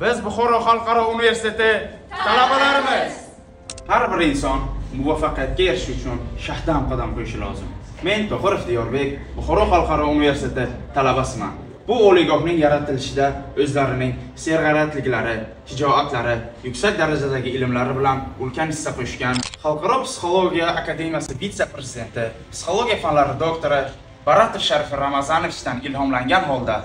Biz Buxoro xalqaro universiteti talabalarimiz. Har bir inson muvaffaqiyatga erishish uchun shahdam qadam qo'yishi lozim. Men To'xirov Diyorbek, Buxoro xalqaro universiteti talabasiman. Bu oliygohning yaratilishida o'zlarining serg'ayratliklari, shijoatlari, yuksak darajadagi ilmlari bilan ulkan hissa qo'shgan Xalqaro psixologiya akademiyasi vitse-prezidenti, psixologiya fanlari doktori Baratov Sharif Ramazonovichdan ilhomlangan holda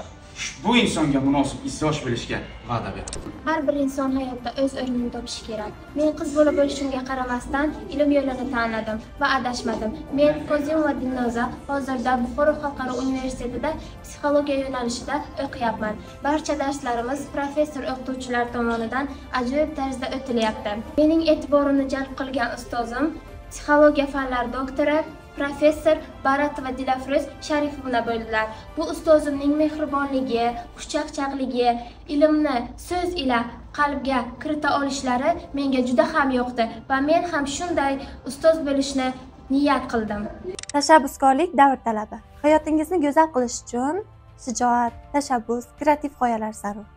bu insonga munosib izdosh bo'lishga va'da berdi. Har bir inson hayotda o'z o'rnini topishi kerak. Men qiz bola bo'lishimga qaramasdan ilm yo'lini tanladim va adashmadim. Men Kozim va Dilnoza hozirda Buxoro xalqaro universitetida psixologiya yo'nalishida o'qiyapman. Barcha darslarimiz professor o'qituvchilar tomonidan ajoyib tarzda o'tilyapti. Mening e'tiborimni jalb qilgan ustozim psixologiya fanlari doktori Professor Baratova Dilafruz Sharifovna bo'ldilar. Bu ustozimning mehribonligi, xushchaqchaqligi, ilmni so'z ila qalbga kirita olishlari menga juda ham yoqdi va men ham shunday ustoz bo'lishni niyat qildim. Tashabbuskorlik davr talabi. Hayotingizni go'zal qilish uchun shijoat, tashabbus, kreativ g'oyalar zarur.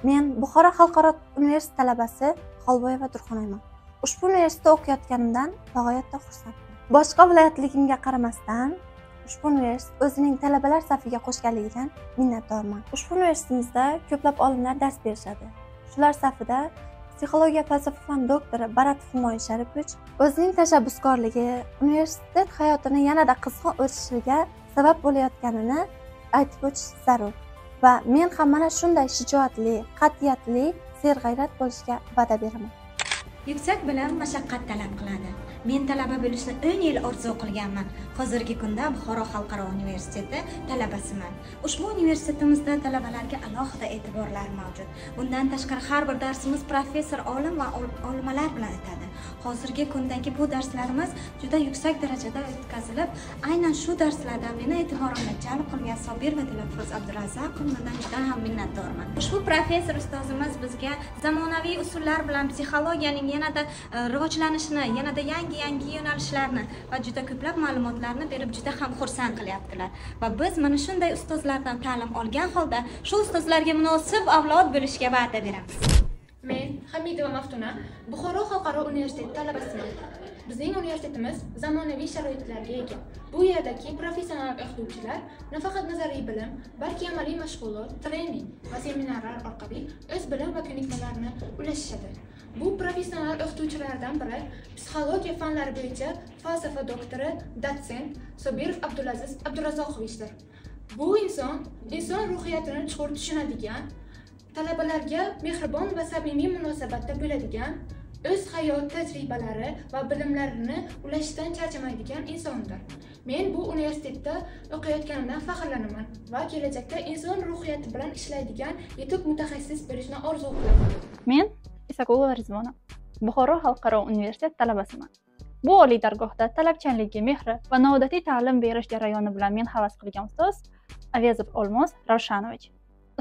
Men Buxoro xalqaro universiteti talabasi Xolboyeva Turxonoyman. Ushbu universitetda o'qiyotganimdan bag'oyatda xursandman. Boshqa viloyatligimga qaramasdan, ushbu universitet o'zining talabalar safiga qo'shganligidan minnatdorman. Ushbu universitetimizda ko'plab olimlar dars berishadi. Shular safida psixologiya falsafa fan doktori Baratov Humoyun Sharifovich o'zining tashabbuskorligi universitet hayotini yanada qizg'in o'tishiga sabab bo'layotganini aytib o'tish zarur. Va men ham mana shunday shijoatli, qat'iyatli, serg'ayrat bo'lishga va'da beraman. Yuksak bilim mashaqqat talab qiladi. Men talaba bo'lishni 10 yil orzu qilganman. Hozirgi kunda Buxoro xalqaro universiteti talabasiman. Ushbu universitetimizda talabalarga alohida e'tiborlar mavjud. Bundan tashqari har bir darsimiz professor, olim va olimalar bilan o'tadi. Hozirgi kundagi bu darslarimiz juda yuksak darajada o'tkazilib, aynan shu darslardan meni e'tiborimni jalb qilgan Sobir va Dilafruz Abdurazaqovdan juda ham minnatdorman. Ushbu professor ustozimiz bizga zamonaviy usullar bilan psixologiyaning yanada rivojlanishini, yanada yangi yo'nalishlarni va juda ko'plab ma'lumotlarni berib juda ham xursand qilyaptilar. Va biz mana shunday ustozlardan ta'lim olgan holda shu ustozlarga munosib avlod bo'lishga va'da beramiz. Men Hamidova Maftuna, Buxoro xalqaro universiteti talabasiman. Bizning universitetimiz zamonaviy sharoitlarga ega. Bu yerdagi professional o'qituvchilar nafaqat nazariy bilim, balki amaliy mashg'ulot, trening va seminarlar orqali o'z bilim va ko'nikmalarini ulashishadi. Bu professional o'qituvchilardan biri psixologiya fanlari bo'yicha falsafa doktori, dotsent Sobirov Abdulaziz Abdurazoqovichdir. Bu inson ruhiyatini chuqur tushunadigan, talabalarga mehribon va samimiy munosabatda bo'ladigan, o'z hayot tajribalari va bilimlarini ulashishdan charchamaydigan insondir. Men bu universitetda o'qiyotganimdan faxrlanaman va kelajakda inson ruhiyati bilan ishlaydigan yetuk mutaxassis bo'lishni orzu qilaman. Men Isaqulova Rizvona, Buxoro xalqaro universitet talabasiman. Bu oliy dargohda talabchanligi, mehri va noodatiy ta'lim berish jarayoni bilan men havas qilgan ustoz Avezov Olmos Ravshanovich.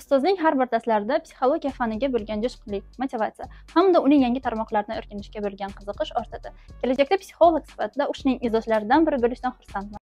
Ustozning har bir darslarida psixologiya faniga bo'lgan jo'shqinlik, motivatsiya hamda uning yangi tarmoqlarini o'rganishga bo'lgan qiziqish ortadi. Kelajakda psixolog sifatida uning izdoshlaridan biri bo'lishdan xursandman.